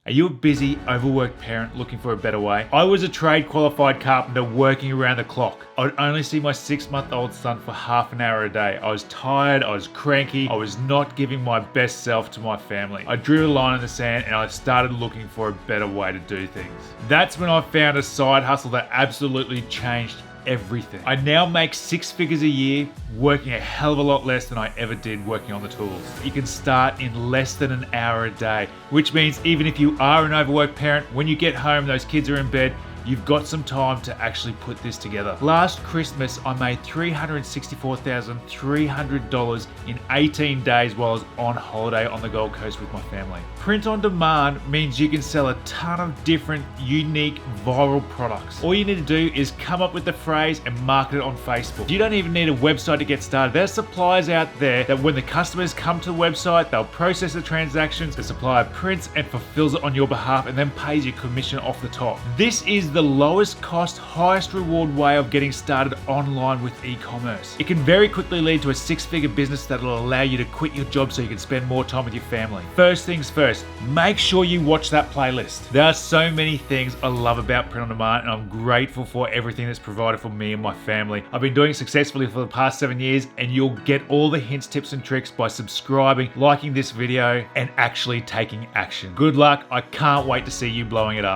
Are you a busy, overworked parent looking for a better way? I was a trade qualified carpenter working around the clock. I would only see my 6-month-old son for half an hour a day. I was tired, I was cranky, I was not giving my best self to my family. I drew a line in the sand and I started looking for a better way to do things. That's when I found a side hustle that absolutely changed everything. I now make 6 figures a year, working a hell of a lot less than I ever did working on the tools. You can start in less than an hour a day, which means even if you are an overworked parent, when you get home, those kids are in bed, you've got some time to actually put this together. Last Christmas, I made $364,300 in 18 days while I was on holiday on the Gold Coast with my family. Print on demand means you can sell a ton of different, unique, viral products. All you need to do is come up with the phrase and market it on Facebook. You don't even need a website to get started. There's suppliers out there that when the customers come to the website, they'll process the transactions, the supplier prints and fulfills it on your behalf and then pays your commission off the top. This is the lowest cost, highest reward way of getting started online with e-commerce. It can very quickly lead to a 6-figure business that will allow you to quit your job so you can spend more time with your family. First things first, make sure you watch that playlist. There are so many things I love about print on demand and I'm grateful for everything that's provided for me and my family. I've been doing it successfully for the past 7 years and you'll get all the hints, tips and tricks by subscribing, liking this video and actually taking action. Good luck. I can't wait to see you blowing it up.